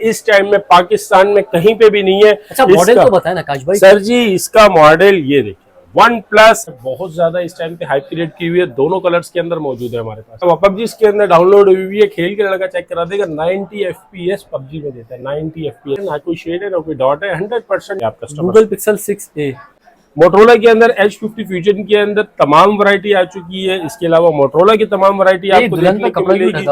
इस टाइम में पाकिस्तान में कहीं पे भी नहीं है। अच्छा, मॉडल तो बताए नकाश भाई। सर जी इसका मॉडल ये देखिए वन प्लस बहुत ज्यादा इस टाइम पे हाइप क्रिएट की हुई है, दोनों कलर्स के अंदर मौजूद है हमारे पास। अब पबजी इसके अंदर डाउनलोड हुई हुई है, खेल के लड़का चेक करा देगा 90 FPS पबजी में देता है। 90 FPS, ना कोई शेड है ना कोई डॉट है, 100% आप customer. Google Pixel 6a Motorola के अंदर H50 फ्यूजन के अंदर तमाम वैरायटी आ चुकी है। इसके अलावा मोटरोला की तमाम वैरायटी आपको देखने को मिलेगी।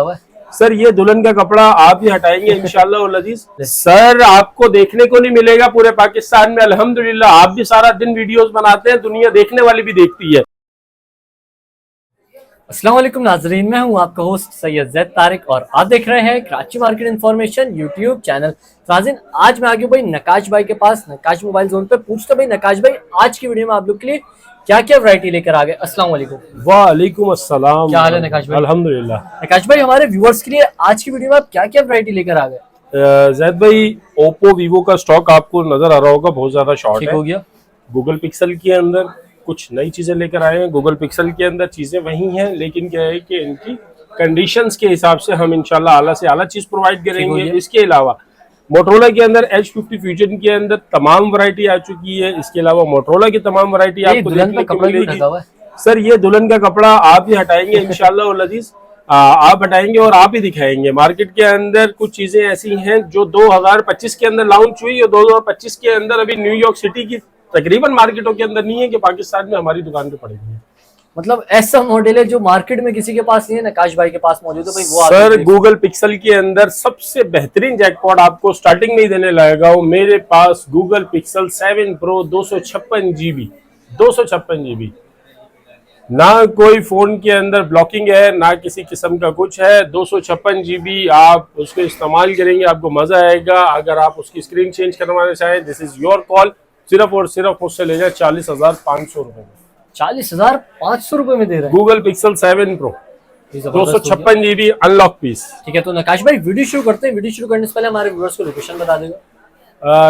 सर ये दुल्हन का कपड़ा आप ही हटाएंगे इंशाल्लाह उल अजीज। सर आपको देखने को नहीं मिलेगा पूरे पाकिस्तान में, अल्हम्दुलिल्लाह। आप भी सारा दिन वीडियोस बनाते हैं, दुनिया देखने वाली भी देखती है। अस्सलाम वालेकुम नाजरीन, मैं हूं आपका होस्ट सैयद जैद तारिक और आप देख रहे हैं Karachi market information YouTube channel. नाज़रीन आज मैं आ गया भाई नकाश भाई के पास, नकाश मोबाइल जोन पे। पूछता भाई नकाश भाई आज की वीडियो में आप लोग के लिए क्या क्या वैरायटी लेकर आ गए। अस्सलाम वालेकुम। वालेकुम अस्सलाम। क्या हाल है नकाश भाई? अल्हम्दुलिल्लाह। नकाश भाई हमारे व्यूअर्स के लिए आज की वीडियो में आप क्या क्या वैरायटी लेकर आ गए? जैद भाई ओप्पो वीवो का स्टॉक आपको नजर आ रहा होगा, बहुत ज्यादा शॉर्ट ठीक है। हो गया। गूगल पिक्सल के अंदर कुछ नई चीजें लेकर आए हैं। गूगल पिक्सल के अंदर चीजें वही हैं, लेकिन क्या है कि इनकी कंडीशंस के हिसाब से हम इंशाल्लाह आला से आला चीज प्रोवाइड करेंगे। इसके अलावा मोटरोला के अंदर H50 फ्यूजन के अंदर तमाम वैरायटी आ चुकी है। इसके अलावा मोटरोला की तमाम वैरायटी आपको देखने को मिलेगी। सर ये दुल्हन का कपड़ा आप ही हटाएंगे इंशाल्लाह उल अजीज। आप हटाएंगे और आप ही दिखाएंगे। मार्केट के अंदर कुछ चीजें ऐसी हैं जो 2025 के अंदर लॉन्च हुई और 2025 के अंदर अभी न्यूयॉर्क सिटी की तकरीबन मार्केटों के अंदर नहीं है कि पाकिस्तान में हमारी दुकान पे पड़ेगी। मतलब ऐसा मॉडल है जो मार्केट में किसी के पास नहीं है, नकाश भाई के पास मौजूद है भाई। वो सर गूगल पिक्सल के अंदर सबसे बेहतरीन जैकपॉट आपको स्टार्टिंग में ही देने लगेगा। मेरे पास Google Pixel 7 Pro 256 GB 256 GB। ना कोई फोन के अंदर ब्लॉकिंग है, ना किसी किस्म का कुछ है। 256 GB आप उसको इस्तेमाल करेंगे, आपको मजा आएगा। अगर आप उसकी स्क्रीन चेंज करवाना चाहें, दिस इज योर कॉल। सिर्फ और सिर्फ मुझसे ले जाए 40,500 रुपए में। 40,500 रुपए में दे रहे हैं Google Pixel 7 Pro 256 GB unlock piece. ठीक है, तो नकाश भाई वीडियो शुरू करते हैं। वीडियो शुरू करने से पहले हमारे व्यूअर्स को लोकेशन बता देगा।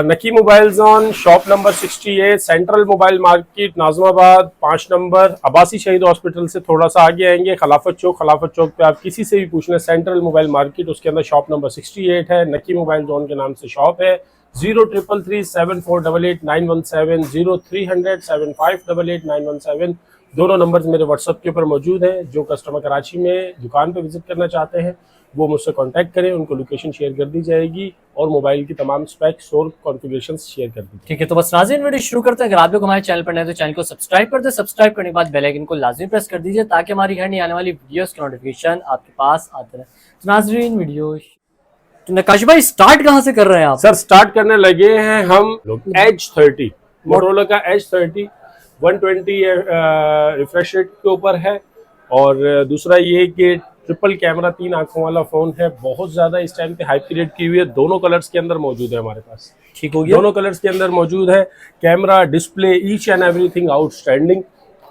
नकी mobile zone, shop number 68, central mobile market, Najmabad 5 number. Abbasi शहीद हॉस्पिटल से थोड़ा सा आगे आएंगे, खिलाफत चौक पे आप किसी से भी पूछना सेंट्रल मोबाइल मार्केट, उसके अंदर शॉप नंबर 68 है। नकी मोबाइल जोन के नाम से शॉप है। 033374889170 030075889170 दोनों नंबर्स मेरे व्हाट्सएप के ऊपर मौजूद हैं। जो कस्टमर कराची में दुकान पे विजिट करना चाहते हैं वो मुझसे कांटेक्ट करें, उनको लोकेशन शेयर कर दी जाएगी और मोबाइल की तमाम स्पेक्स और कॉन्फ़िगरेशंस शेयर कर दी। ठीक है, तो बस नाज़रीन वीडियो शुरू करते हैं। अगर आप लोग हमारे चैनल पर नए तो चैनल को सब्सक्राइब कर दे। सब्सक्राइब करने के बाद बेल आइकन को लाजमी प्रेस कर दीजिए ताकि हमारी हर नई आने वाली वीडियोस की नोटिफिकेशन आपके पास आते रहे। तो नाज़रीन वीडियो तो नकाश भाई स्टार्ट कहाँ से कर रहे हैं आप? सर स्टार्ट करने लगे हैं हम लोग H30, मोटरोला का H30 120 रिफ्रेश रेट के ऊपर है। और दूसरा ये कि ट्रिपल कैमरा 3 आंखों वाला फोन है। बहुत ज्यादा इस टाइम पे हाइप क्रिएट की हुई है, दोनों कलर्स के अंदर मौजूद है हमारे पास। ठीक हो गया, दोनों कलर्स के अंदर मौजूद है। Camera, display, each and everything outstanding.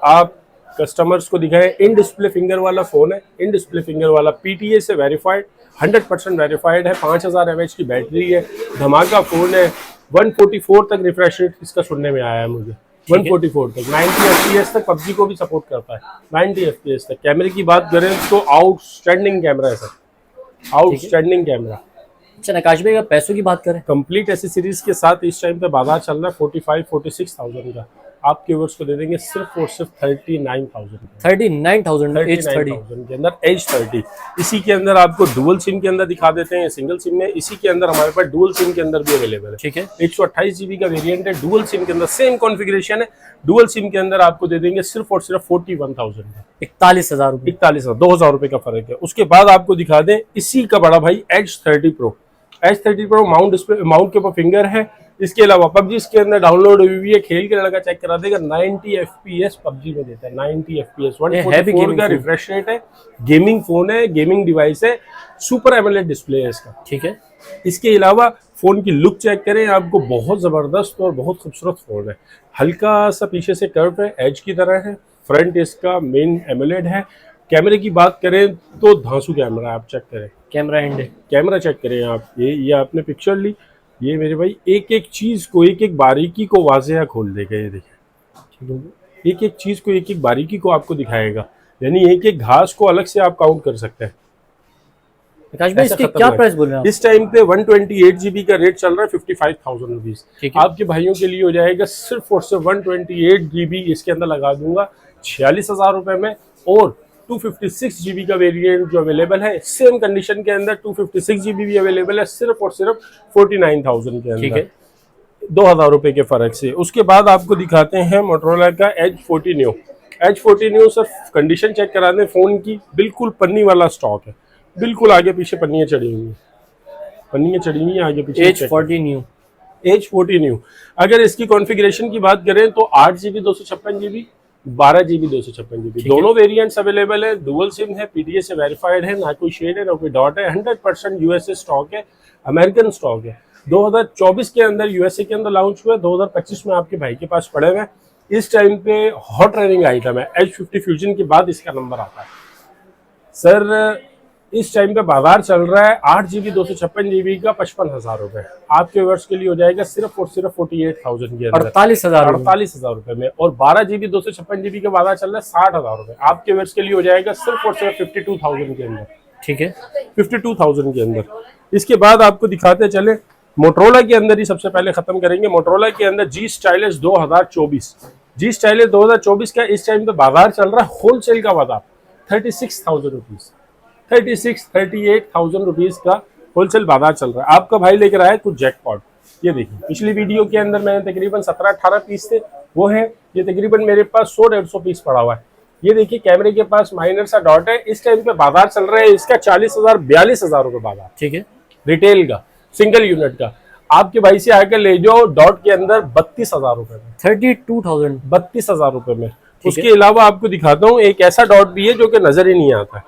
आप कस्टमर्स को दिखाएं, इन डिस्प्ले फिंगर वाला फोन है। इन डिस्प्ले फिंगर वाला PTA से वेरीफाइड, 100% वेरीफाइड है। 5000 mAh की बैटरी है, धमाका फोन है। 144 तक रिफ्रेश रेट इसका सुनने में आया है मुझे, 144 तक। 90 FPS तक पबजी को भी सपोर्ट करता है, 90 FPS तक। कैमरे की बात करें तो आउटस्टैंडिंग कैमरा है सर, आउटस्टैंडिंग कैमरा। अच्छा नकाश भाई अगर पैसों की बात करें, कंप्लीट एसेसरीज के साथ इस टाइम पे बाजार चल रहा है 45-46,000 का। आपके व्यूअर्स को दे देंगे सिर्फ और सिर्फ 39,000 के अंदर H30। इसी के अंदर आपको डुअल सिम के अंदर दिखा देते हैं, सिंगल सिम में। इसी के अंदर हमारे पास डुअल सिम के अंदर भी अवेलेबल है। ठीक है, 128 GB का वेरिएंट है। डुअल सिम के अंदर सेम कॉन्फ़िगरेशन है। डुअल सिम के अंदर आपको दे देंगे सिर्फ और सिर्फ 41,000 का, 41,000 रुपये, 41,000, 2,000 रुपये का फर्क है। उसके बाद आपको दिखा दें इसी का बड़ा भाई H30 pro. H30 pro mount display, mount के ऊपर फिंगर है। इसके अलावा पबजी इसके अंदर डाउनलोड हुई हुई है, खेल के लड़का चेक करा देगा। 90 FPS पबजी में देता है, 90 FPS। 144 का रिफ्रेश रेट है। गेमिंग फोन है, गेमिंग डिवाइस है, सुपर एमोलेड डिस्प्ले है इसका। ठीक है, इसके अलावा फोन की लुक चेक करें, आपको बहुत जबरदस्त और बहुत खूबसूरत फोन है। हल्का सा पीछे से कर्व है, एज की तरह है। फ्रंट इसका मेन एमोलेड है। कैमरे की बात करें तो धांसू कैमरा है, आप चेक करें, कैमरा एंड है। कैमरा चेक करें आप। ये आपने पिक्चर ली, ये मेरे भाई एक एक चीज को, एक एक बारीकी को वाज़ेह खोल देगा। ये देखिए, एक एक चीज को, एक एक बारीकी को आपको दिखाएगा। यानी एक एक घास को अलग से आप काउंट कर सकते हैं। प्रकाश भाई ऐसा इसकी खत्म क्या है। प्राइस बोल रहे हैं आप? इस टाइम पे 128 GB का रेट चल रहा है 55,000 रुपीज। ठीक है। आपके भाइयों के लिए हो जाएगा सिर्फ और सिर्फ 128 GB इसके अंदर लगा दूंगा 46,000 रुपए में। और 256 GB का वेरिएंट जो अवेलेबल है सेम कंडीशन के अंदर 256 GB भी अवेलेबल है सिर्फ और सिर्फ 49,000 के ठीक अंदर, है। 2,000 रुपए के फर्क से। उसके बाद आपको दिखाते हैं मोटरोला का Edge 40 new. Edge 40 new sir condition check करा दें फोन की, बिल्कुल पन्नी वाला स्टॉक है, बिल्कुल आगे पीछे पन्नियां चढ़ी हुई हैं, पन्नियां चढ़ी हुई हैं आगे पीछे। Edge 40 new. Edge 40 new. अगर इसकी कॉन्फ़िगरेशन की बात करें तो 8 GB 256 GB, 12 GB 256 GB दोनों वेरिएंट्स अवेलेबल है। डुअल सिम है, पीडीए से वेरीफाइड है, ना कोई शेड है ना कोई डॉट है, 100% यूएसए स्टॉक है, अमेरिकन स्टॉक है। 2024 के अंदर यूएसए के अंदर लॉन्च हुआ है, 2025 में आपके भाई के पास पड़े हुए हैं। इस टाइम पे हॉट रनिंग आइटम है। H50 फ्यूजन के बाद इसका नंबर आता है सर। इस टाइम पे बाजार चल रहा है 8 GB 256 GB का 55,000 रुपए। आपके वर्ष के लिए हो जाएगा सिर्फ और सिर्फ 48,000 के अंदर, 48,000 रुपए में। और 12 GB 256 GB का बाजार चल रहा है 60,000 रुपए। आपके वर्ष के लिए हो जाएगा सिर्फ और सिर्फ 52,000 के अंदर। ठीक है। 52,000 के अंदर। इसके बाद आपको दिखाते चले मोटरोला के अंदर ही सबसे पहले खत्म करेंगे। मोटरोला के अंदर जी स्टाइलिश 2024। जी स्टाइलिश 2024 का इस टाइम पे बाजार चल रहा है होलसेल का बाजार 36,000 रुपीज, 38,000 रुपीज का होलसेल बाजार चल रहा है। आपका भाई लेकर आया है कुछ जैकपॉट। ये देखिए पिछली वीडियो के अंदर मैंने तकरीबन 17-18 पीस थे, वो है ये तकरीबन मेरे पास 100-150 पीस पड़ा हुआ है। ये देखिए कैमरे के पास माइनर सा डॉट है। इस टाइम पे बाजार चल रहा है इसका 40,000 42,000 रुपए बाजार। ठीक है। रिटेल का सिंगल यूनिट का आपके भाई से आकर ले जाओ डॉट के अंदर 32,000 रुपए में, 32,000 32,000 रुपए में। उसके अलावा आपको दिखाता हूँ एक ऐसा डॉट भी है जो कि नजर ही नहीं आता।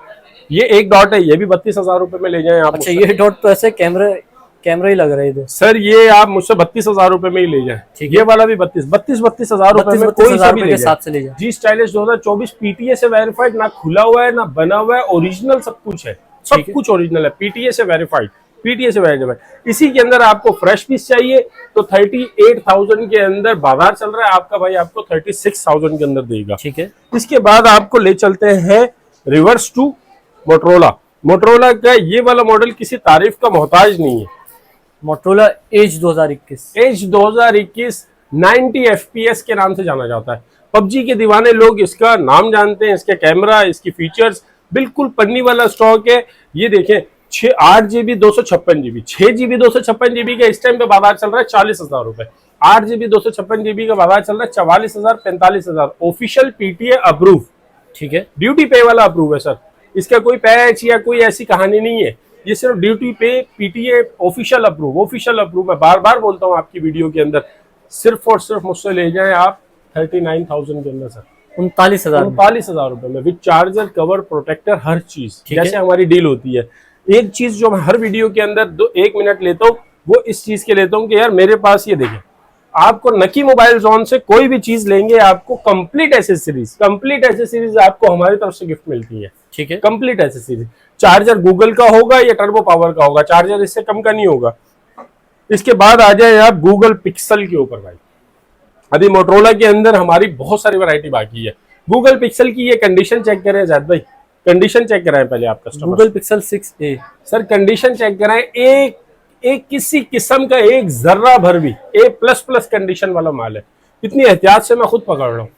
ये एक डॉट है, ये भी 32,000 रुपए में ले जाएं आप। अच्छा ये डॉट तो ऐसे कैमरा ही लग रहा है इधर सर, ये आप मुझसे 32,000 रुपए में ही ले जाएं। ये वाला भी 32,000 रुपए में कोई सा भी ले जाए। जी स्टाइलिश 2024 पीटीए से वेरीफाइड, ना खुला हुआ है ना बना हुआ है, ओरिजिनल सब कुछ है, सब कुछ ओरिजिनल है, पीटीए से वेरीफाइड, पीटीए से वेरीफाइड। इसी के अंदर आपको फ्रेश पीस चाहिए तो 38,000 के अंदर बाजार चल रहा है। आपका भाई आपको 36,000 के अंदर देगा। ठीक है। इसके बाद आपको ले चलते हैं रिवर्स टू मोटरोला। मोटरोला का ये वाला मॉडल किसी तारीफ का मोहताज नहीं है। Motorola as 2021। एज 2021 90 FPS के नाम से जाना जाता है। पबजी के दीवाने लोग इसका नाम जानते हैं, इसके कैमरा, इसकी फीचर्स, बिल्कुल पन्नी वाला स्टॉक है। ये देखें 8 GB 256 GB, 6 GB 256 GB का इस टाइम पे बाजार चल रहा है 40,000 रुपए। 8 GB 256 GB का बाजार चल रहा है 44,000 45,000। Official PTA approve. ठीक है। ड्यूटी पे वाला अप्रूव है सर, इसका कोई पैच या कोई ऐसी कहानी नहीं है। ये सिर्फ ड्यूटी पे PTA official approve, official approve. मैं बार बार बोलता हूँ आपकी वीडियो के अंदर, सिर्फ और सिर्फ मुझसे ले जाएं आप 39,000 के अंदर सर, 39,000 रुपए में, विद चार्जर, कवर, प्रोटेक्टर, हर चीज। जैसे हमारी डील होती है। एक चीज जो मैं हर वीडियो के अंदर 1 मिनट लेता हूँ वो इस चीज के लेता हूँ कि यार मेरे पास ये देखें, आपको नकी मोबाइल जोन से कोई भी चीज लेंगे आपको कंप्लीट एसेसरीज आपको हमारी तरफ से गिफ्ट मिलती है। ठीक है। Complete accessories. चार्जर गूगल का होगा या टर्बो पावर का होगा, चार्जर इससे कम का नहीं होगा। इसके बाद आ जाए आप गूगल पिक्सल के ऊपर। भाई अभी मोटरोला के अंदर हमारी बहुत सारी वैरायटी बाकी है। गूगल पिक्सल की ये कंडीशन चेक करें जाद भाई, कंडीशन चेक कराएं पहले आप customer. Google Pixel 6a sir condition check कराएं, एक किसी किस्म का एक जर्रा भर भी A++ कंडीशन वाला माल है। इतनी एहतियात से मैं खुद पकड़ रहा हूँ।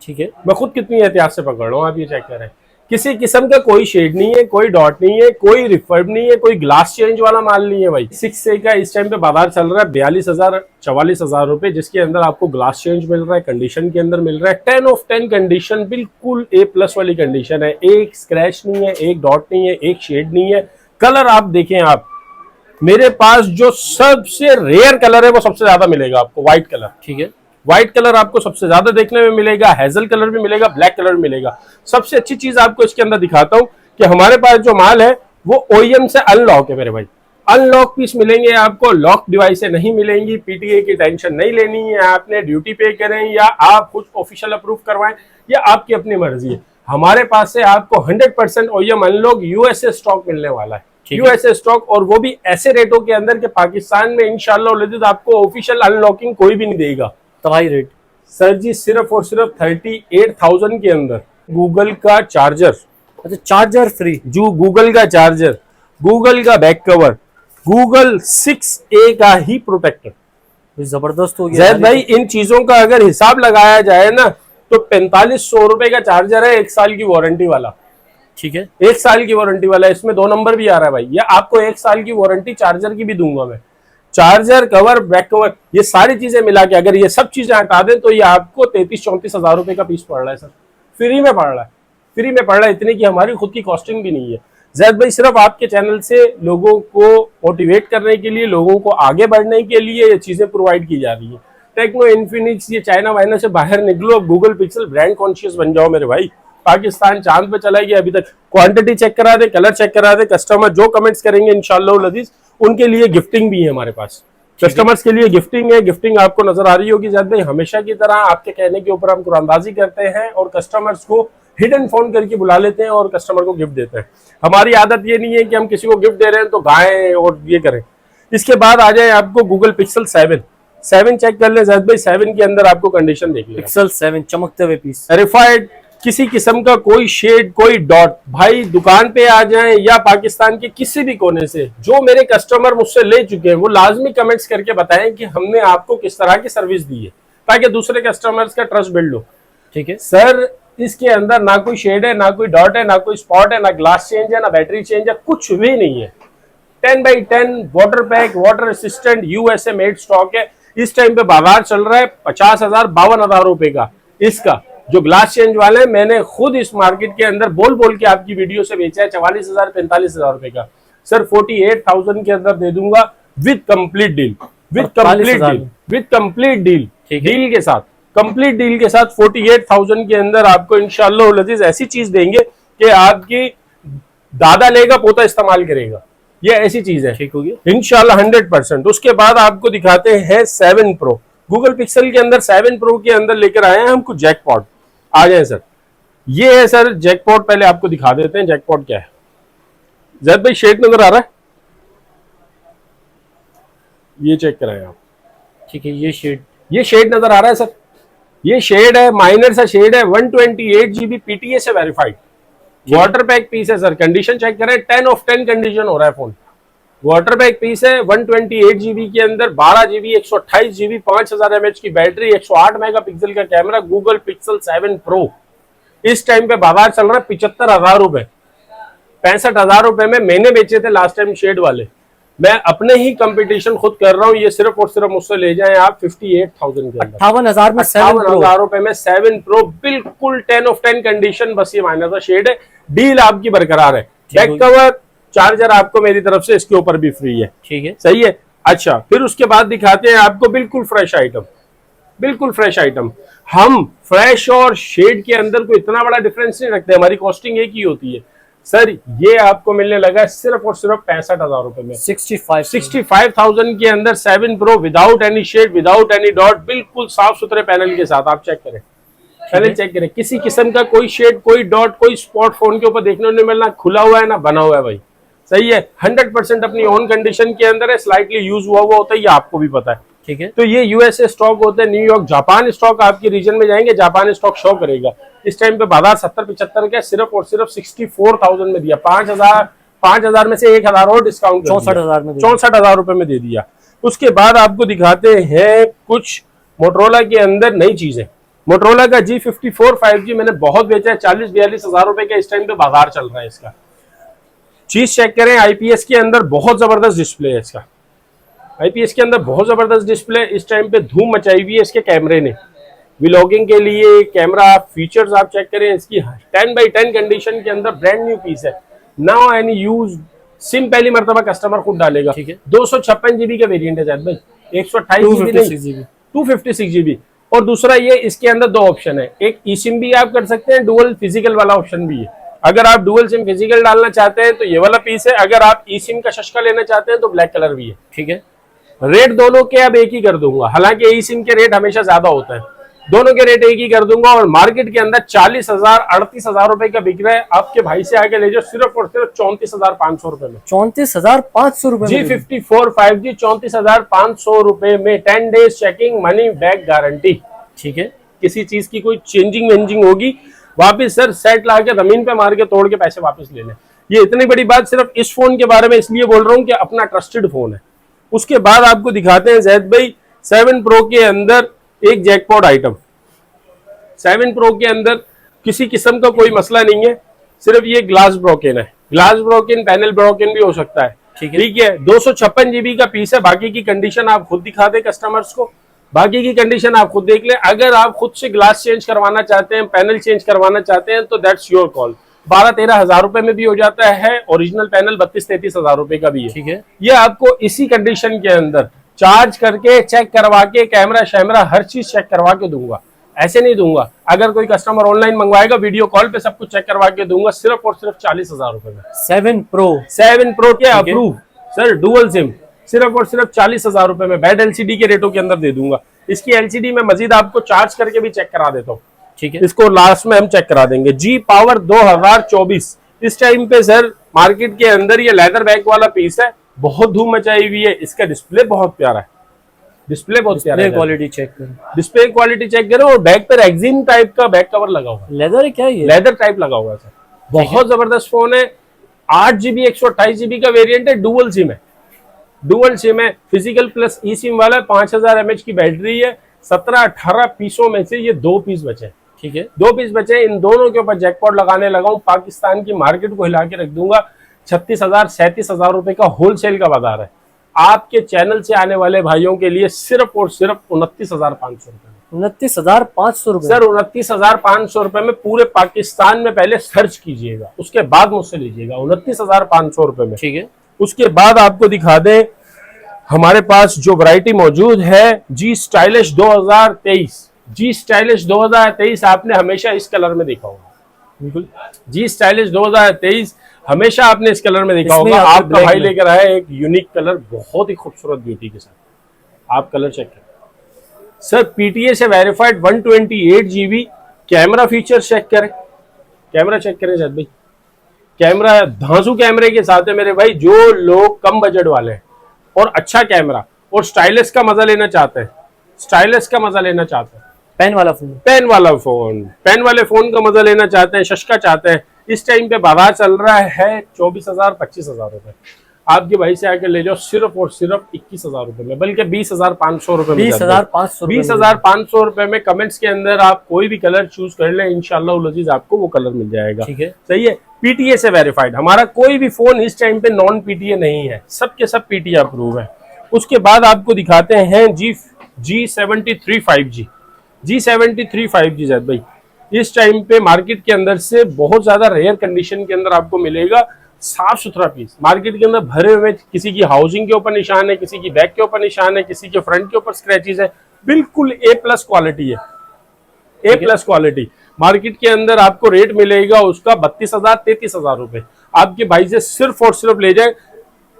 ठीक है, मैं खुद कितनी एहतियात से पकड़ रहा हूँ, आप ये चेक करें। किसी किस्म का कोई शेड नहीं है, कोई डॉट नहीं है, कोई रिफर्ब नहीं है, कोई ग्लास चेंज वाला माल नहीं है। भाई 6A का इस टाइम पे बाजार चल रहा है 42,000 44,000 रुपए, जिसके अंदर आपको ग्लास चेंज मिल रहा है, कंडीशन के अंदर मिल रहा है 10 of 10 कंडीशन, बिल्कुल A+ वाली कंडीशन है। एक स्क्रैच नहीं है, एक डॉट नहीं है, एक शेड नहीं है। कलर आप देखें, आप मेरे पास जो सबसे रेयर कलर है वो सबसे ज्यादा मिलेगा आपको, व्हाइट कलर। ठीक है, व्हाइट कलर आपको सबसे ज्यादा देखने में मिलेगा, हेजल कलर भी मिलेगा, ब्लैक कलर भी मिलेगा। सबसे अच्छी चीज आपको इसके अंदर दिखाता हूं कि हमारे पास जो माल है वो OEM से अनलॉक है मेरे भाई। अनलॉक पीस मिलेंगे आपको, लॉक डिवाइस से नहीं मिलेंगी। पीटीए की टेंशन नहीं लेनी है आपने, ड्यूटी पे करें या आप कुछ ऑफिशियल अप्रूव करवाएं, या आपकी अपनी मर्जी है। हमारे पास से आपको 100% OEM अनलॉक यूएसए स्टॉक मिलने वाला है, यूएसए स्टॉक, और वो भी ऐसे रेटों के अंदर कि पाकिस्तान में इंशाल्लाह आपको ऑफिशियल अनलॉकिंग कोई भी नहीं देगा। तो हाई रेट सर जी, सिर्फ और सिर्फ 38,000 के अंदर गूगल का चार्जर। अच्छा, चार्जर फ्री, जो गूगल का चार्जर गूगल का बैक कवर, गूगल 6A का ही प्रोटेक्टर। जबरदस्त हो गया जैद भाई, इन चीजों का अगर हिसाब लगाया जाए ना तो 4500 रुपए का चार्जर है, 1 साल की वारंटी वाला। ठीक है, 1 साल की वारंटी वाला, इसमें 2 नंबर भी आ रहा है भाई। ये आपको 1 साल की वारंटी चार्जर की भी दूंगा मैं। चार्जर, कवर, बैक कवर, ये सारी चीजें मिला के अगर ये सब चीजें हटा दें तो ये आपको 33-34 हजार रुपए का पीस पड़ रहा है सर। फ्री में पड़ रहा है, फ्री में पड़ रहा है। इतने की हमारी खुद की कॉस्टिंग भी नहीं है। जैद भाई, सिर्फ आपके चैनल से लोगों को मोटिवेट करने के लिए, लोगों को आगे बढ़ने के लिए ये चीजें प्रोवाइड की जा रही है। टेक्नो, इन्फिनिक्स, ये चाइना वाइना से बाहर निकलो, गूगल पिक्सल ब्रांड कॉन्शियस बन जाओ मेरे भाई। पाकिस्तान चांद पे चला गया अभी तक। क्वांटिटी चेक करा दे, कलर चेक करा दे, कस्टमर जो कमेंट्स करेंगे इंशाल्लाह लजीज उनके लिए गिफ्टिंग भी है हमारे पास। कस्टमर्स के लिए गिफ्टिंग है। गिफ्टिंग आपको नजर आ रही होगी जैद भाई। हमेशा की तरह आपके कहने के ऊपर हम कुरानबाजी करते हैं और कस्टमर्स को हिडन फोन करके बुला लेते हैं और कस्टमर को गिफ्ट देते हैं। हमारी आदत ये नहीं है कि हम किसी को गिफ्ट दे रहे हैं तो गाएं और ये करें। इसके बाद आ जाए आपको गूगल पिक्सल 7 चेक कर ले जैद भाई। 7 के अंदर आपको कंडीशन देख ले। पिक्सल 7 चमकते हुए पीस, वेरीफाइड, किसी किस्म का कोई शेड, कोई डॉट। भाई दुकान पे आ जाएं या पाकिस्तान के किसी भी कोने से, जो मेरे कस्टमर मुझसे ले चुके हैं वो लाजमी कमेंट्स करके बताएं कि हमने आपको किस तरह की सर्विस दी है, ताकि दूसरे कस्टमर्स का ट्रस्ट बिल्ड हो। ठीक है सर, इसके अंदर ना कोई शेड है, ना कोई डॉट है, ना कोई स्पॉट है, ना ग्लास चेंज है, ना बैटरी चेंज है, कुछ भी नहीं है। 10x10 water pack, water assistant, USA made stock है। इस टाइम पे बाजार चल रहा है 50,000 52,000 रुपए का। इसका जो ग्लास चेंज वाला है, मैंने खुद इस मार्केट के अंदर बोल बोल के आपकी वीडियो से बेचा है 44,000 45,000 रुपए का। सर 48,000 के अंदर दे दूंगा with complete deal, with complete deal deal के साथ, कंप्लीट डील के साथ 48,000 के अंदर आपको इंशाल्लाह लजीज ऐसी चीज देंगे कि आपकी दादा लेगा पोता इस्तेमाल करेगा। ये ऐसी चीज है, ठीक हो गया इंशाल्लाह 100%। उसके बाद आपको दिखाते हैं 7 प्रो। गूगल पिक्सल के अंदर 7 प्रो के अंदर लेकर आए हैं हम कुछ जैकपॉट। आ जाए सर, ये है सर जैकपॉट। पहले आपको दिखा देते हैं जैकपॉट क्या है। जैद भाई, शेड नजर आ रहा है? ये चेक कराएं आप। ठीक है, ये शेड नजर आ रहा है सर। ये शेड है, माइनर सा शेड है। 128 GB PTA से वेरीफाइड वाटर पैक पीस है सर। कंडीशन चेक करें, 10 of 10 कंडीशन हो रहा है फोन। वाटर पैक पीस है, 128 GB के अंदर, 12 GB 128 GB 5000 mAh की बैटरी, 108 मेगापिक्सल का कैमरा। गूगल पिक्सल 7 प्रो इस टाइम पे बाजार चल रहा है 75,000 रुपए। 65,000 रुपए में मैंने बेचे थे लास्ट टाइम शेड वाले। मैं अपने ही कंपटीशन खुद कर रहा हूँ। ये सिर्फ और सिर्फ मुझसे ले जाएं आप 58,000 के अंदर, 58,000 में 58,000 रुपए में 7 प्रो बिल्कुल 10 of 10 कंडीशन। बस ये माइनर सा शेड है। डील आपकी बरकरार है। बैक कवर, चार्जर आपको मेरी तरफ से इसके ऊपर भी फ्री है। ठीक है, सही है। अच्छा, फिर उसके बाद दिखाते हैं आपको बिल्कुल फ्रेश आइटम। बिल्कुल फ्रेश आइटम। हम फ्रेश और शेड के अंदर कोई इतना बड़ा डिफरेंस नहीं रखते, हमारी कॉस्टिंग एक ही होती है सर। ये आपको मिलने लगा सिर्फ और सिर्फ 65,000 रुपए में। 65,000 के अंदर 7 Pro without any shade, without any dot, बिल्कुल साफ सुथरे पैनल के साथ। आप चेक करें, पहले चेक करें, किसी किस्म का कोई शेड, कोई डॉट, कोई स्पॉट फोन के ऊपर देखने नहीं मिलना। खुला हुआ है ना बना हुआ है भाई। सही है। 100% अपनी ओन कंडीशन के अंदर है। स्लाइटली यूज हुआ होता है, ये आपको भी पता है। ठीक है, तो ये यूएसए स्टॉक होते हैं, न्यूयॉर्क, जापान स्टॉक। आपके रीजन में जाएंगे जापान स्टॉक शो करेगा। इस टाइम पे बाजार 70-75 का, सिर्फ और सिर्फ 64,000 में दिया। 5,000 में से 1,000 और डिस्काउंट 64,000 में 64,000 रुपए में दे दिया। उसके बाद आपको दिखाते हैं कुछ मोटरोला के अंदर नई चीजें। मोटरोला का G54 5G मैंने बहुत बेचा है, 40-42 हजार रुपए का इस टाइम पे बाजार चल रहा है। इसका चीज चेक करें, आईपीएस के अंदर बहुत जबरदस्त डिस्प्ले है इसका। आईपीएस के अंदर बहुत जबरदस्त डिस्प्ले। इस टाइम पे धूम मचाई हुई है इसके कैमरे ने। व्लॉगिंग के लिए कैमरा फीचर्स आप चेक करें। इसकी 10x10 कंडीशन के अंदर ब्रांड न्यू पीस है। नाउ एनी यूज सिम पहली मरतबा कस्टमर खुद डालेगा। ठीक है, 256 GB का वेरिएंट है जैद भाई, 128 GB नहीं, 256 GB। और दूसरा ये, इसके अंदर 2 ऑप्शन है। एक ई सिम भी आप कर सकते हैं, डुअल फिजिकल वाला ऑप्शन भी है। अगर आप डुअल सिम फिजिकल डालना चाहते हैं तो ये वाला पीस है। अगर आप ई सिम का शशका लेना चाहते हैं तो ब्लैक कलर भी है। ठीक है, रेट दोनों के अब एक ही कर दूंगा। हालांकि ई सिम के रेट हमेशा ज्यादा होता है, दोनों के रेट एक ही कर दूंगा। और मार्केट के अंदर 40,000 38,000 रुपए का बिक रहा है। आपके भाई से आके ले जाओ सिर्फ और सिर्फ 34,500 रुपए में। 34,500 रुपए में G54 5G 34,500 रुपए में। 10 days checking, money back guarantee. ठीक है, किसी चीज की कोई चेंजिंग वेंजिंग होगी, वापिस सर सेट ला के जमीन पे मार के तोड़ के पैसे वापस ले लें। ये इतनी बड़ी बात सिर्फ इस फोन के बारे में इसलिए बोल रहा हूँ कि अपना ट्रस्टेड फोन है। उसके बाद आपको दिखाते हैं जैद भाई 7 Pro के अंदर एक जैकपॉट आइटम। 7 Pro के अंदर किसी किस्म का कोई मसला नहीं है, सिर्फ ये ग्लास ब्रोकन है। ग्लास ब्रोकन, पैनल ब्रोकन भी हो सकता है, ठीक है। 256 GB का पीस है। बाकी की कंडीशन आप खुद दिखा दे कस्टमर्स को, बाकी की कंडीशन आप खुद देख ले। अगर आप खुद से ग्लास चेंज करवाना चाहते हैं, पैनल चेंज करवाना चाहते हैं तो दैट्स योर कॉल। 12-13 हजार रुपए में भी हो जाता है। ओरिजिनल पैनल 32-33 हजार रुपए का भी है, ठीक है। ये आपको इसी कंडीशन के अंदर चार्ज करके, चेक करवा के, कैमरा शैमरा हर चीज चेक करवा के दूंगा। ऐसे नहीं दूंगा, अगर कोई कस्टमर ऑनलाइन मंगवाएगा वीडियो कॉल पे सब कुछ चेक करवा के दूंगा, सिर्फ और सिर्फ 40 हजार रुपए में। 7 Pro के अप्रूव सर, डुअल सिम, सिर्फ और सिर्फ 40 हजार रुपए में बैड LCD के रेटों के अंदर दे दूंगा। इसकी LCD में मजीद आपको चार्ज करके भी चेक करा देता हूँ, ठीक है। इसको लास्ट में हम चेक करा देंगे। G Power 2024 इस टाइम पे सर मार्केट के अंदर ये लेदर बैक वाला पीस है, बहुत धूम मचाई हुई है। इसका डिस्प्ले बहुत प्यारा है, डिस्प्ले बहुत प्यारा है। क्वालिटी चेक करो, डिस्प्ले क्वालिटी चेक करो। और बैक पे रेक्सिन टाइप का बैक कवर लगा हुआ है, लेदर है क्या ये? लेदर टाइप लगा हुआ है सर, बहुत जबरदस्त फोन है। 8GB 128 GB का वेरिएंट है, डुअल सिम है, डुअल सिम है, फिजिकल प्लस ई सिम वाला। 5000 mAh की बैटरी है। 17-18 पीसों में से ये 2 पीस बचे, ठीक है। 2 पीस बचे। इन दोनों के ऊपर जैकपॉट लगाने लगा हूं। पाकिस्तान की मार्केट को हिला के रख दूंगा। 36,000-37 हजार रुपए का होलसेल का बाजार है। आपके चैनल से आने वाले भाइयों के लिए सिर्फ और सिर्फ 29,500 रुपए। 29,500 रुपए सर 29,500 रुपए में पूरे पाकिस्तान में पहले सर्च कीजिएगा, उसके बाद मुझसे लीजिएगा। 29,500 रुपए में, ठीक है। उसके बाद आपको दिखा दें हमारे पास जो वैरायटी मौजूद है, जी स्टाइलिश 2023। जी स्टाइलिश 2023 आपने हमेशा इस कलर में देखा होगा, बिल्कुल। जी स्टाइलिश 2023 हमेशा आपने इस कलर में देखा होगा। आपका भाई लेकर आया एक यूनिक कलर, बहुत ही खूबसूरत ब्यूटी के साथ। आप कलर चेक करें सर, PTA से verified 128 GB camera feature check करें, कैमरा चेक करें जद भाई। कैमरा धांसू कैमरे के साथ है मेरे भाई। जो लोग कम बजट वाले हैं और अच्छा कैमरा और स्टाइलिश का मजा लेना चाहते हैं, स्टाइलिश का मजा लेना चाहते हैं, पेन वाला फोन, पेन वाला फोन, पेन वाले फोन का मजा लेना चाहते हैं, शशका चाहते हैं, इस टाइम पे बाजार चल रहा है 24,000-25,000 रुपए। आपके भाई से आकर ले जाओ सिर्फ और सिर्फ 21,000 रुपए में, बल्कि 20,500 रुपए में। 20,500 रुपए में कमेंट्स के अंदर आप कोई भी कलर चूज कर ले, इंशाल्लाह उल अजीज आपको वो कलर मिल जाएगा, ठीक है। सही है। PTA से वेरीफाइड, हमारा कोई भी फोन इस टाइम पे नॉन PTA नहीं है, सब के सब PTA अप्रूव है। उसके बाद आपको दिखाते हैं G73 5G। G73 5G Zaid भाई इस टाइम पे मार्केट के अंदर से बहुत ज्यादा रेयर कंडीशन के अंदर आपको मिलेगा। साफ सुथरा पीस मार्केट के अंदर भरे हुए, किसी की हाउसिंग के ऊपर निशान है, किसी की बैक के ऊपर निशान है, किसी के फ्रंट के ऊपर स्क्रैचेस है, बिल्कुल A+ क्वालिटी है, A+ क्वालिटी। मार्केट के अंदर आपको रेट मिलेगा उसका 32,000-33,000 रुपए। आपके भाई से सिर्फ और सिर्फ ले जाए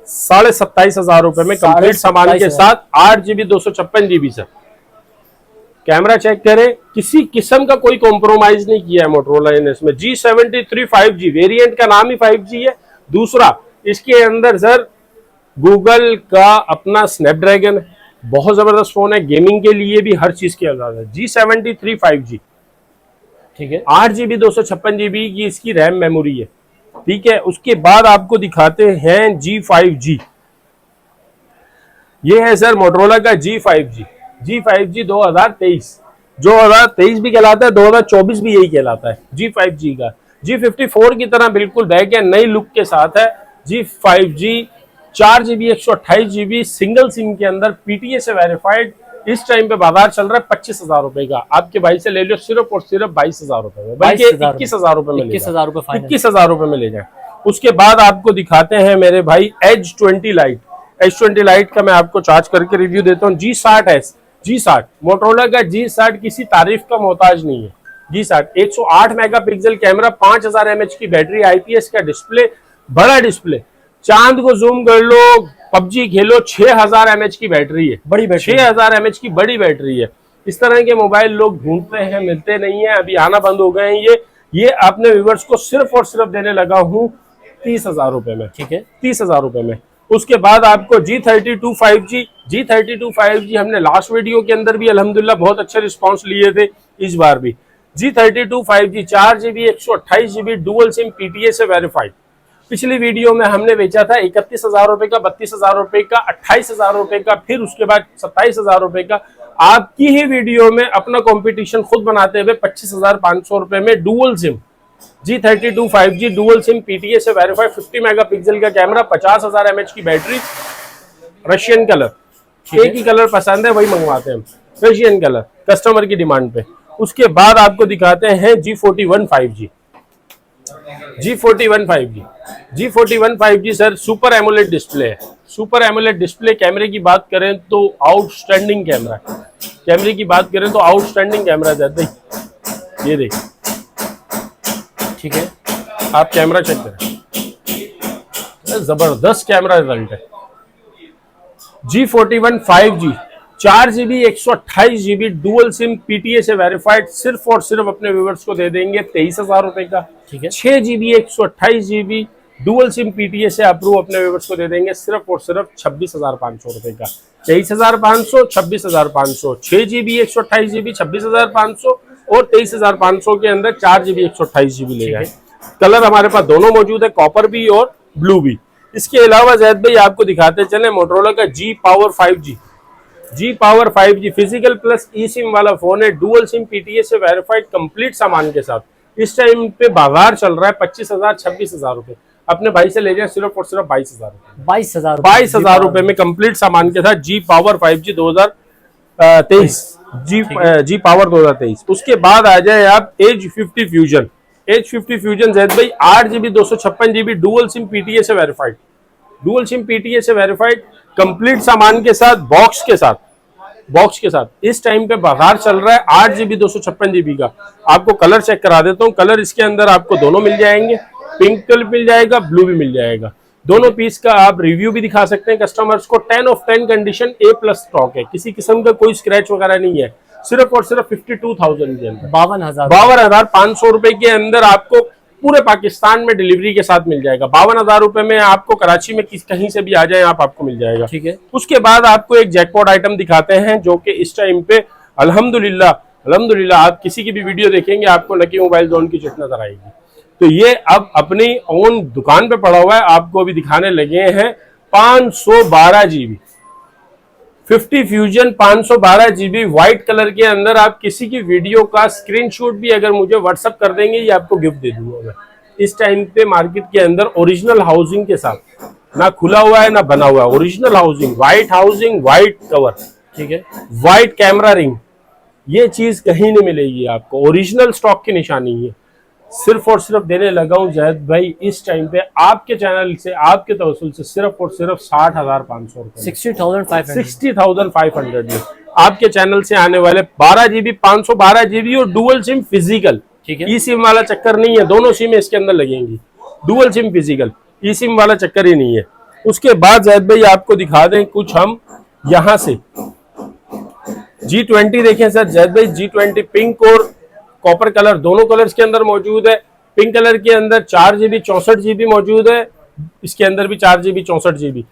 27,500 रुपए में कंप्लीट सामान के साथ। 8GB 256GB sir. Camera check करें, किसी किस्म का कोई कॉम्प्रोमाइज नहीं किया है मोटरोला ने इसमें। G73 5G वेरिएंट का नाम ही 5G है। दूसरा इसके अंदर सर गूगल का अपना स्नैपड्रैगन है, बहुत जबरदस्त फोन है, गेमिंग के लिए भी हर चीज की आजाद है। G73 5G, ठीक है। 8GB 256GB की इसकी रैम मेमोरी है, ठीक है। उसके बाद आपको दिखाते हैं G5G। ये है सर मोटरोला का G5G। G5G 2023 भी कहलाता है, 2024 भी यही कहलाता है G5G का। G54 की तरह बिल्कुल बैक है, नई लुक के साथ है। G5G 4GB 128GB single SIM के अंदर PTA से वेरीफाइड। इस टाइम पे बाजार चल रहा है 25,000 रुपए का। आपके भाई से ले लो सिर्फ और सिर्फ 22,000 रुपए में, बल्कि 21,000 रुपए में, 21,000 रुपए में ले जाए। उसके बाद आपको दिखाते हैं मेरे भाई H20 लाइट। H20 लाइट का मैं आपको चार्ज करके रिव्यू देता हूँ। G60S, G60 मोटरोला का G60 किसी तारीफ का मोहताज नहीं है। G60 108 मेगापिक्सल कैमरा, 5000 mAh की बैटरी, IPS का डिस्प्ले, बड़ा डिस्प्ले, चांद को जूम कर लो, PUBG खेलो, 6000 mAh की बैटरी है, बड़ी बैटरी, 6000 mAh की बड़ी बैटरी है। इस तरह के मोबाइल लोग ढूंढते हैं, मिलते नहीं है, अभी आना बंद हो गए हैं। ये अपने व्यूअर्स को सिर्फ और सिर्फ देने लगा हूँ 30,000 रुपए में, ठीक है, 30,000 रुपए में। उसके बाद आपको G32 5G हमने लास्ट वीडियो के अंदर भी अल्हम्दुलिल्लाह बहुत अच्छे रिस्पांस लिए थे, इस बार भी G32 5G 4GB 128GB dual sim PTA से वेरीफाइड। पिछली वीडियो में हमने बेचा था 31,000 रुपए का, 32,000 रुपए का, 28,000 रुपए का, फिर उसके बाद 27,000 रुपए का। आपकी ही वीडियो में अपना कंपटीशन खुद बनाते हुए 25,500 रुपए में dual SIM G32 5G dual sim PTA से वेरीफाइड 50 मेगापिक्सल का कैमरा, 50,000 mAh की बैटरी, रशियन कलर। एक ही कलर पसंद है वही मंगवाते हैं हम, रशियन कलर कस्टमर की डिमांड पे। उसके बाद आपको दिखाते हैं G41 5G। G41 5G, G41 5G sir super AMOLED display है। सुपर एमोलेड डिस्प्ले कैमरे की बात करें तो आउटस्टैंडिंग कैमरा है। कैमरे की बात करें तो आउटस्टैंडिंग कैमरा जाता है। ये देखिए, ठीक है, आप कैमरा चेक करें, जबरदस्त कैमरा रिजल्ट है। G41 5G 4GB 128GB dual sim PTA से वेरीफाइड, सिर्फ और सिर्फ अपने व्यूवर्स को दे देंगे 23,000 रुपए का। ठीक है, 6GB 128GB dual sim PTA से अप्रूव अपने व्यूवर्स को दे देंगे सिर्फ और सिर्फ 26,500 रुपए का। 23,500, 26,500, 6GB 128GB 26,500 और 23,500 के अंदर 4GB 128GB ले जाए। कलर हमारे पास दोनों मौजूद है, कॉपर भी और ब्लू भी। इसके अलावा जैद भाई आपको दिखाते चले मोटरोला का G Power 5G। G Power 5G physical plus e sim वाला फोन है, डुअल सिम PTA से वेरीफाइड कंप्लीट सामान के साथ। इस टाइम पे बाजार चल रहा है 25,000 26,000 रुपए। अपने भाई से ले जाए सिर्फ और सिर्फ 22,000 रुपए। 22,000 रुपए में कंप्लीट सामान के साथ G Power 5G 2023, G Power 2023। उसके बाद आ जाए आप Edge 50 Fusion। Edge 50 Fusion Zaid भाई 8GB 256GB dual sim PTA से वेरीफाइड, डुअल सिम PTA से वेरीफाइड कंप्लीट सामान के साथ, बॉक्स के साथ। इस टाइम पे बाजार चल रहा है 8GB 256GB का। आपको कलर चेक करा देता हूँ। कलर इसके अंदर आपको दोनों मिल जाएंगे, पिंक कलर मिल जाएगा, ब्लू भी मिल जाएगा। दोनों पीस का आप रिव्यू भी दिखा सकते हैं कस्टमर्स को। 10 of 10 कंडीशन A+ स्टॉक है, किसी किस्म का कोई स्क्रैच वगैरह नहीं है। सिर्फ और सिर्फ 52,000 के अंदर, 52,500 रुपए के अंदर आपको पूरे पाकिस्तान में डिलीवरी के साथ मिल जाएगा। 52,000 रुपए में आपको कराची में कहीं से भी आ जाए आपको मिल जाएगा। ठीक है। उसके बाद आपको एक जैकपॉट आइटम दिखाते हैं जो कि इस टाइम पे अल्हम्दुलिल्लाह आप किसी की भी वीडियो देखेंगे आपको लकी मोबाइल जोन की चिट नजर आएगी। तो ये अब अपनी ओन दुकान पे पड़ा हुआ है, आपको अभी दिखाने लगे हैं 512GB 50 fusion 512GB white colour के अंदर। आप किसी की वीडियो का स्क्रीनशॉट भी अगर मुझे व्हाट्सअप कर देंगे ये आपको गिफ्ट दे दूंगा मैं। इस टाइम पे मार्केट के अंदर ओरिजिनल हाउसिंग के साथ, ना खुला हुआ है ना बना हुआ है, ओरिजिनल हाउसिंग, व्हाइट कवर, ठीक है, व्हाइट कैमरा रिंग। ये चीज कहीं नहीं मिलेगी आपको, ओरिजिनल स्टॉक की निशानी है। सिर्फ और सिर्फ देने लगा हूं जैद भाई इस टाइम पे आपके चैनल से, आपके तवस्सुल से सिर्फ और सिर्फ 60,500 रुपए, 60,500 में आपके चैनल से आने वाले 12GB 512GB और डुअल सिम फिजिकल। ठीक है, ई सिम वाला चक्कर नहीं है, दोनों सिम इसके अंदर लगेंगी। डुअल सिम फिजिकल, ई सिम वाला चक्कर ही नहीं है। उसके बाद जैद भाई आपको दिखा दें कुछ हम यहां से G20 देखें सर जैद भाई, G20 पिंक और कॉपर कलर दोनों कलर्स के अंदर मौजूद है। पिंक कलर के अंदर 4GB 64GB मौजूद है, इसके अंदर भी 4GB 64GB,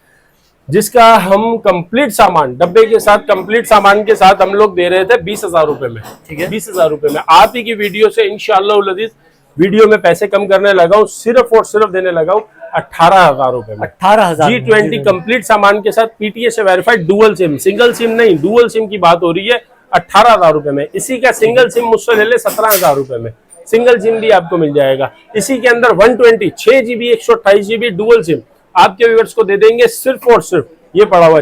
जिसका हम कंप्लीट सामान डब्बे के साथ, कंप्लीट सामान के साथ हम लोग दे रहे थे 20,000 रुपए में। ठीक है, 20,000 रुपए में आप ही की वीडियो से इंशाअल्लाह अज़ीज़ वीडियो में पैसे कम करने लगा हूं, सिर्फ और सिर्फ देने लगा हूं 18,000 रुपए में। 18,000 G20 कंप्लीट सामान के साथ PTA से verified dual SIM, single SIM नहीं डुअल सिम की बात हो रही है, 18,000 रुपए में। इसी का सिंगल सिम मुझसे ले ले 17,000 रुपए में, सिंगल सिम भी आपको मिल जाएगा। इसी के अंदर 120 6GB 128GB डुअल सिम आपके व्यूअर्स को दे देंगे सिर्फ और सिर्फ, ये पड़ा हुआ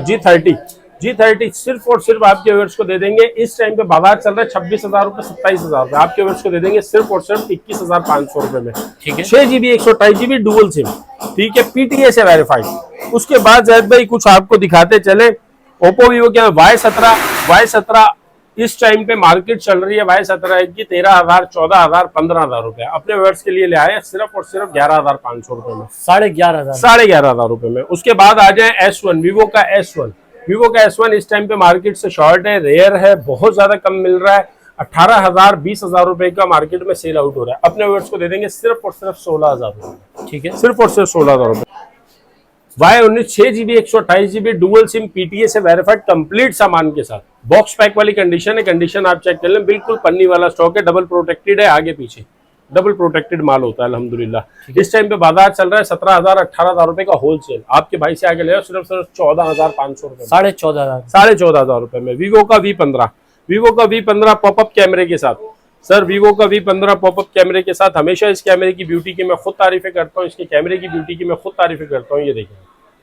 G30 सिर्फ और सिर्फ आपके व्यूअर्स को दे देंगे। इस टाइम पे बाजार चल रहा है 26,000 रुपए 27,000 रुपए, आपके व्यूअर्स को दे देंगे सिर्फ और सिर्फ 21,500 रुपए में। ठीक है, 6GB 128GB डुअल सिम, ठीक है, PTA से वेरीफाइड। उसके बाद जैद भाई कुछ आपको दिखाते चले ओप्पो वीवो के Y17 इस टाइम पे मार्केट चल रही है Y17 की 13,000 14,000 15,000 रुपए। अपने व्यूअर्स के लिए ले आए सिर्फ और सिर्फ 11,500 रुपए में, 11,500 रुपए में। उसके बाद आ जाए S1 वीवो का S1 इस टाइम पे मार्केट से शॉर्ट है, रेयर है, बहुत ज्यादा कम मिल रहा है। 18,000 20,000 रुपए का मार्केट में सेल आउट हो रहा है। अपने व्यूअर्स को दे देंगे सिर्फ और सिर्फ 16,000 रुपए। ठीक है, सिर्फ और सिर्फ 16,000 रुपए। Y19 6GB 128GB dual sim PTA से वेरीफाइड कंप्लीट सामान के साथ, बॉक्स पैक वाली कंडीशन है। कंडीशन आप चेक कर लें, बिल्कुल पन्नी वाला स्टॉक है, डबल प्रोटेक्टेड है आगे पीछे। डबल प्रोटेक्टेड माल होता है अल्हम्दुलिल्लाह। इस टाइम पे बाजार चल रहा है 17,000 18,000 रुपए का होलसेल। आपके भाई से आगे ले सिर्फ 14,500 रुपए, 14,500 रुपए में वीवो का V15 पॉपअप कैमरे के साथ। सर वीवो का V15 पॉपअप कैमरे के साथ, हमेशा इस कैमरे की ब्यूटी की मैं खुद तारीफें करता हूँ, इसके कैमरे की ब्यूटी की मैं खुद तारीफें करता हूँ। ये देखिए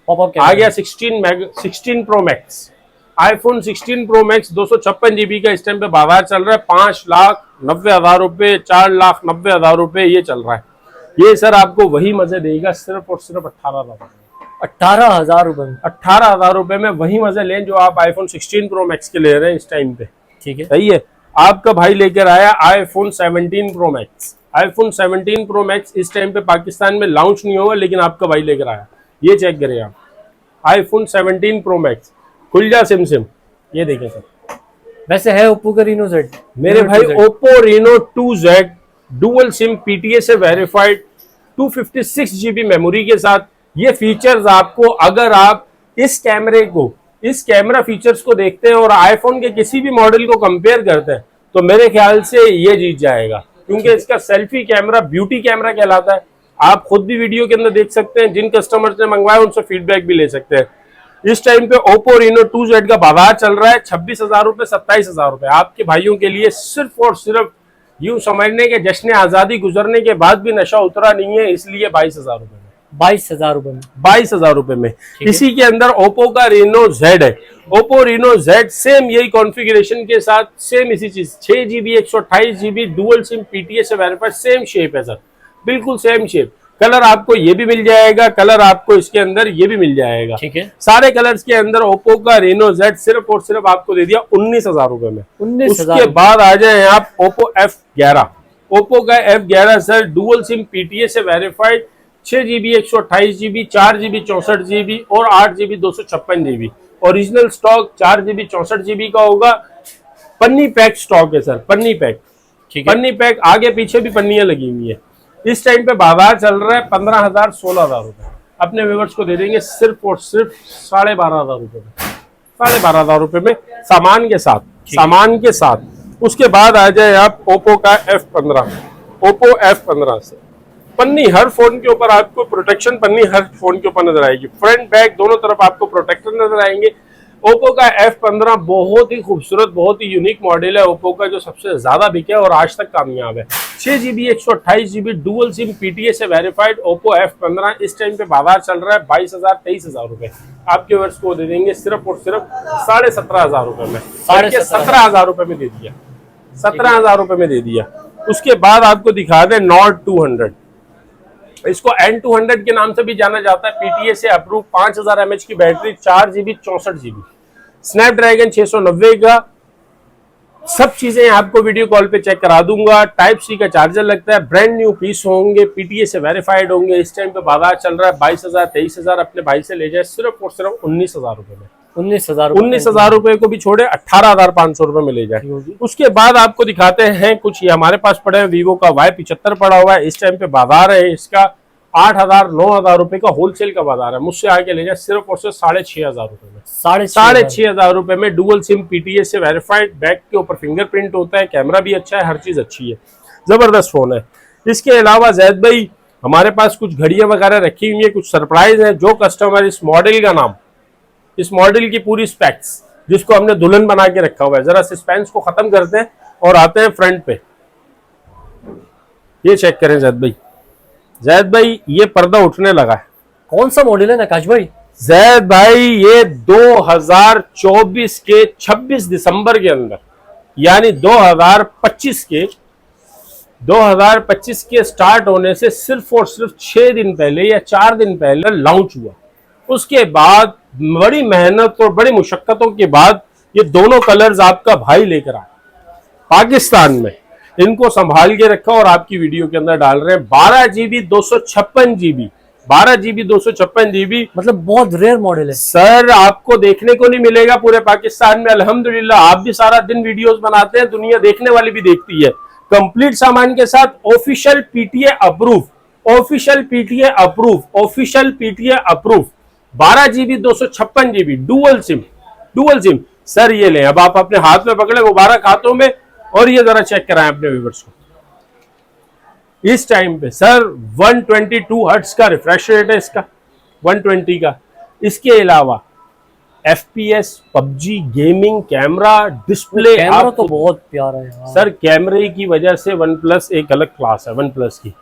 पॉपअप आ गया 16 pro max, iPhone 16 pro max 256 GB का इस टाइम पे बाजार चल रहा है 5,90,000 रुपए, 4,90,000 रुपए ये चल रहा है। ये सर आपको वही मजे देगा सिर्फ और सिर्फ 18,000 रुपए 18,000 रुपए में वही मजे लें जो आप आईफोन 16 प्रो मैक्स के ले रहे हैं इस टाइम पे। ठीक है, सही है। आपका भाई लेकर आया iPhone 17 pro max. IPhone 17 pro max इस टाइम पे पाकिस्तान में लॉन्च नहीं हुआ, लेकिन आपका भाई लेकर आया। ये चेक करें आप, आईफोन 17 प्रो मैक्स खुल जा सिम सिम। ये देखें सर, वैसे है ओप्पो का Reno Z मेरे भाई Oppo Reno 2Z dual sim PTA से वेरीफाइड 256 GB मेमोरी के साथ। ये फीचर्स आपको, अगर आप इस कैमरा फीचर्स को देखते हैं और आईफोन के किसी भी मॉडल को कंपेयर करते हैं तो मेरे ख्याल से ये जीत जाएगा, क्योंकि इसका सेल्फी कैमरा ब्यूटी कैमरा कहलाता है। आप खुद भी वीडियो के अंदर देख सकते हैं, जिन कस्टमर्स ने मंगवाया उनसे फीडबैक भी ले सकते हैं। इस टाइम पे ओप्पो Reno 2Z का बाजार चल रहा है 26,000 रुपए, 27,000 रुपए। आपके भाइयों के लिए सिर्फ और सिर्फ यूं समझने के जश्न आजादी गुजरने के बाद भी नशा उतरा नहीं है, इसलिए 22,000 रुपए में 22,000 रुपए में। इसी के अंदर ओप्पो का Reno Z है। ओप्पो Reno Z सेम यही कॉन्फ़िगरेशन के साथ, सेम इसी चीज 6 GB 128 GB dual sim PTA से वेरीफाइड, सेम शेप है सर, बिल्कुल सेम शेप। कलर आपको ये भी मिल जाएगा, कलर आपको इसके अंदर ये भी मिल जाएगा। ठीक है, सारे कलर्स के अंदर ओप्पो का Reno Z सिर्फ और सिर्फ आपको दे दिया 19,000 रुपए में। 19,000। उसके बाद आ जाए आप ओप्पो F11। ओप्पो का F11 sir dual sim PTA से verified, 6 GB 128 GB, 4 GB 64 GB और 8 GB 256 GB। Original stock 4 GB 64 GB का होगा। पन्नी पैक स्टॉक है सर, पन्नी पैक। पन्नी पैक आगे पीछे भी पन्नियां लगी हुई है। इस टाइम पे बाजार चल रहा है 15,000 16,000 रुपए। अपने व्यूअर्स को दे देंगे सिर्फ और सिर्फ 12,500 रुपए में, 12,500 रुपए में सामान के साथ। उसके बाद आ जाए आप ओप्पो का F15। ओप्पो F15 से पन्नी हर फोन के ऊपर आपको प्रोटेक्शन पन्नी हर फोन के ऊपर नजर आएगी, फ्रंट बैक दोनों तरफ आपको प्रोटेक्टर नजर आएंगे। ओप्पो का F15 बहुत ही खूबसूरत, बहुत ही यूनिक मॉडल है ओप्पो का, जो सबसे ज्यादा बिका है और आज तक कामयाब है। 6 GB 128 GB dual sim PTA से वेरीफाइड ओप्पो F15 इस टाइम पे बाजार चल रहा है 22,000 23,000 रुपए। आपके वर्ष को दे देंगे सिर्फ और सिर्फ 17,500 रुपए में, 17,000 रुपए में दे दिया, 17,000 रुपए में दे दिया। उसके बाद आपको दिखा दें Nord 200। इसको N200 के नाम से भी जाना जाता है, PTA से अप्रूव, 5000 mAh की बैटरी, 4 GB 64 GB, स्नैपड्रैगन 690 का। सब चीजें आपको वीडियो कॉल पे चेक करा दूंगा। टाइप C का चार्जर लगता है, ब्रांड न्यू पीस होंगे, PTA से वेरीफाइड होंगे। इस टाइम पे बाजार चल रहा है 22,000 23,000। अपने भाई से ले जाए सिर्फ और सिर्फ 19,000 रुपए में। 19,000 रुपए को भी छोड़े 18,500 रुपए में ले जाए। उसके बाद आपको दिखाते हैं कुछ, ये हमारे पास पड़े हैं, वीवो का Y75 पड़ा हुआ है। इस टाइम पे बाजार है इसका 8,000 9,000 रुपए का होलसेल का बाजार है। मुझसे आके ले जाए सिर्फ और सिर्फ 6,500 रुपए में, 6,500 रुपए में। डुअल सिम PTA से वेरीफाइड, बैक के ऊपर फिंगरप्रिंट होता है, कैमरा भी अच्छा है, हर चीज अच्छी है, जबरदस्त फोन है। इसके अलावा जैद भाई हमारे पास कुछ घड़ियां वगैरह रखी हुई है, कुछ सरप्राइज है। जो कस्टमर इस मॉडल का नाम, इस मॉडल की पूरी स्पेक्स, जिसको हमने दुल्हन बना के रखा हुआ है, जरा सस्पेंस को खत्म करते हैं और आते हैं फ्रंट पे। ये चेक करें जैद भाई ये पर्दा उठने लगा है। कौन सा मॉडल है नकाश भाई? जैद भाई ये 2024 के 26 दिसंबर के अंदर, यानी 2025 के स्टार्ट होने से सिर्फ और सिर्फ 6 दिन पहले या 4 दिन पहले लॉन्च हुआ। उसके बाद बड़ी मेहनत और बड़ी मुशक्कतों के बाद ये दोनों कलर्स आपका भाई लेकर आया पाकिस्तान में, इनको संभाल के रखा और आपकी वीडियो के अंदर डाल रहे हैं। 12 GB 256 GB, 12 GB 256 GB, मतलब बहुत रेयर मॉडल है सर, आपको देखने को नहीं मिलेगा पूरे पाकिस्तान में। अल्हम्दुलिल्लाह आप भी सारा दिन वीडियोस बनाते हैं, दुनिया देखने वाली भी देखती है। कंप्लीट सामान के साथ, official PTA approve, official PTA approve, official PTA approve, 12 GB 256 GB dual SIM. Sir ये लें, अब आप अपने हाथ में पकड़े मुबारक हाथों में, और ये जरा चेक कराएं अपने व्यूअर्स को। इस टाइम पे सर 122 हर्ट्ज का रिफ्रेश रेट है इसका, 120 का। इसके अलावा FPS, PUBG, gaming, camera, display, camera तो बहुत प्यारा है यार। सर कैमरे की वजह से वन प्लस एक अलग क्लास है, वन प्लस की।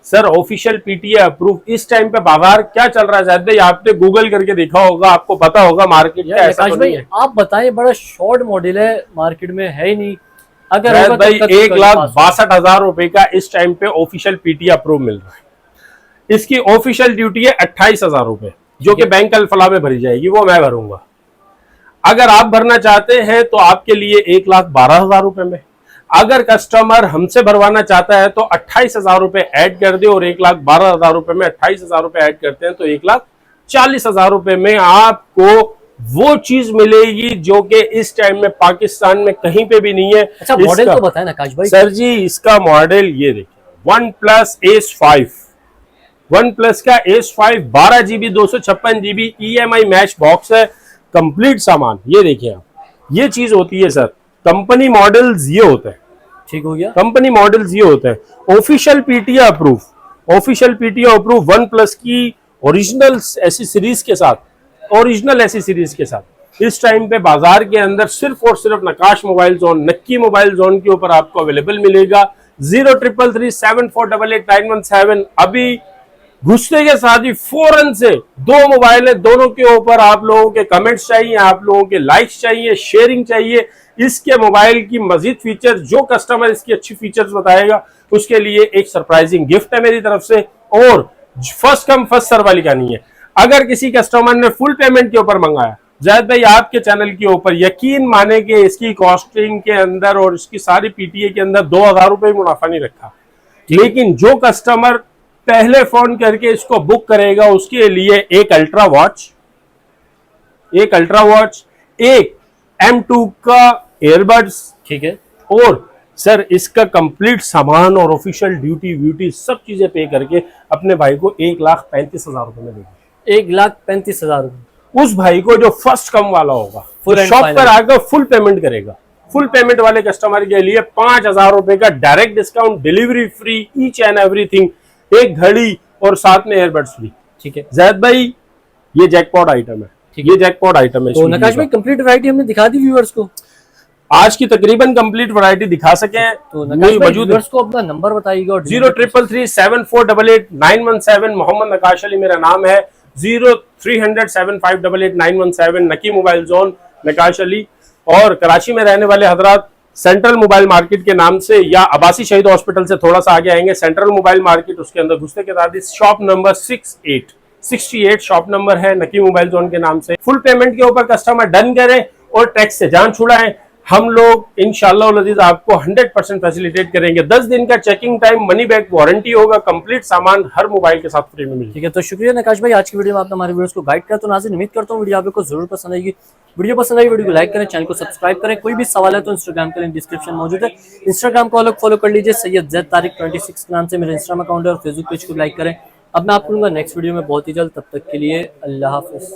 Sir official PTA approve. इस टाइम पे बाजार क्या चल रहा है जाहिद भाई, आपने गूगल करके देखा होगा, आपको पता होगा मार्केट का ऐसा तो नहीं है। आप बताएं, बड़ा शॉर्ट मॉडल है, मार्केट में है ही नहीं। अगर जाहिद भाई 1,62,000 रुपए का इस टाइम पे ऑफिशियल PTA अप्रूव मिल रहा है। इसकी ऑफिशियल ड्यूटी है 28,000 रुपए, जो कि बैंक अल्फला में भरी जाएगी, वो मैं भरूंगा। अगर आप भरना चाहते हैं तो आपके लिए 1,12,000 रुपए में। अगर कस्टमर हमसे भरवाना चाहता है तो 28,000 रुपए ऐड कर दे, और 1,12,000 रुपए में 28,000 रुपए ऐड करते हैं तो 1,40,000 रुपए में आपको वो चीज मिलेगी जो कि इस टाइम में पाकिस्तान में कहीं पे भी नहीं है। अच्छा मॉडल तो बताएं नकाश भाई। सर जी इसका मॉडल ये देखिए, OnePlus Ace 5, OnePlus का Ace 5 12GB 256GB EMI match box है, कंप्लीट सामान। ये देखिए आप, ये चीज होती है सर, कंपनी मॉडल्स ये होते हैं। ठीक हो गया, कंपनी मॉडल्स ये होते हैं। Official PTA approve, official PTA approve OnePlus की ओरिजिनल एसेसरीज के साथ, ओरिजिनल एसेसरीज के साथ इस टाइम पे बाजार के अंदर सिर्फ और सिर्फ नकाश मोबाइल जोन, नक्की मोबाइल जोन के ऊपर आपको अवेलेबल मिलेगा। 033374889117 अभी घुसने के साथ ही फौरन से 2 मोबाइल है, दोनों के ऊपर आप लोगों के कमेंट्स चाहिए, आप लोगों के लाइक्स चाहिए, शेयरिंग चाहिए। इसके मोबाइल की मजीद फीचर, जो कस्टमर इसकी अच्छी फीचर्स बताएगा उसके लिए एक सरप्राइजिंग गिफ्ट है मेरी तरफ से। और फर्स्ट कम फर्स्ट सर्व वाली कहानी है। अगर किसी कस्टमर ने फुल पेमेंट के ऊपर मंगाया, जाहिद भाई आपके चैनल के ऊपर यकीन माने कि इसकी कॉस्टिंग के अंदर और इसकी सारी PTA के अंदर 2,000 रुपए मुनाफा नहीं रखा, लेकिन जो कस्टमर पहले फोन करके इसको बुक करेगा उसके लिए एक अल्ट्रा वॉच, एक M2 का एयरबड्स, ठीक है, और सर इसका कंप्लीट सामान और ऑफिशियल ड्यूटी सब चीजें पे करके अपने भाई को 1,35,000 रुपए में देंगे। 1,35,000 रुपए उस भाई को जो फर्स्ट कम वाला होगा, शॉप पर आकर फुल पेमेंट करेगा। फुल पेमेंट वाले कस्टमर के लिए 5,000 रुपए का direct discount, delivery free, each and everything, एक घड़ी और साथ में एयरबड्स फ्री। ठीक है जाहिद भाई, ये जैकपॉट आइटम है, ये जैकपॉट आइटम है। तो नकाश भाई कंप्लीट वैरायटी हमने दिखा दी व्यूअर्स को, आज की तकरीबन कंप्लीट वैरायटी दिखा सके। तो मौजूद को अपना नंबर बताइएगा। 033374889117 मोहम्मद नकाश अली मेरा नाम है। 030075889117 नकी मोबाइल जोन नकाश अली। और कराची में रहने वाले हजरात सेंट्रल मोबाइल मार्केट के नाम से या अब्बासी शहीद हॉस्पिटल से थोड़ा सा आगे आएंगे, सेंट्रल मोबाइल मार्केट, उसके अंदर घुसने के साथ शॉप नंबर 68 शॉप नंबर है नकी मोबाइल जोन के नाम से। फुल पेमेंट के ऊपर कस्टमर डन करें और टैक्स से जान छुड़ाएं। हम लोग इंशाअल्लाह अज़ीज़ आपको 100% फैसिलिटेट करेंगे। 10 दिन का checking time, money back warranty होगा, कंप्लीट सामान हर मोबाइल के साथ फ्री में मिलेगा। ठीक है, तो शुक्रिया नकाश भाई, आज की वीडियो में आपने हमारे व्यूअर्स को गाइड किया। तो नाज़रीन उम्मीद करता हूँ वीडियो आपको जरूर पसंद आएगी। वीडियो पसंद आई वीडियो को लाइक करें, चैनल को सब्सक्राइब करें। कोई भी सवाल है तो इंस्टाग्राम का लिंक डिस्क्रिप्शन मौजूद है, इंस्टाग्राम को अलग फॉलो कर लीजिए, सैयद ज़ैद तारिक 26 के नाम से मेरा इंस्टाग्राम अकाउंट है, और फेसबुक पेज को लाइक करें। अब मैं आपको मिलूंगा नेक्स्ट वीडियो में बहुत ही जल्द, तब तक के लिए अल्लाह हाफ़िज़।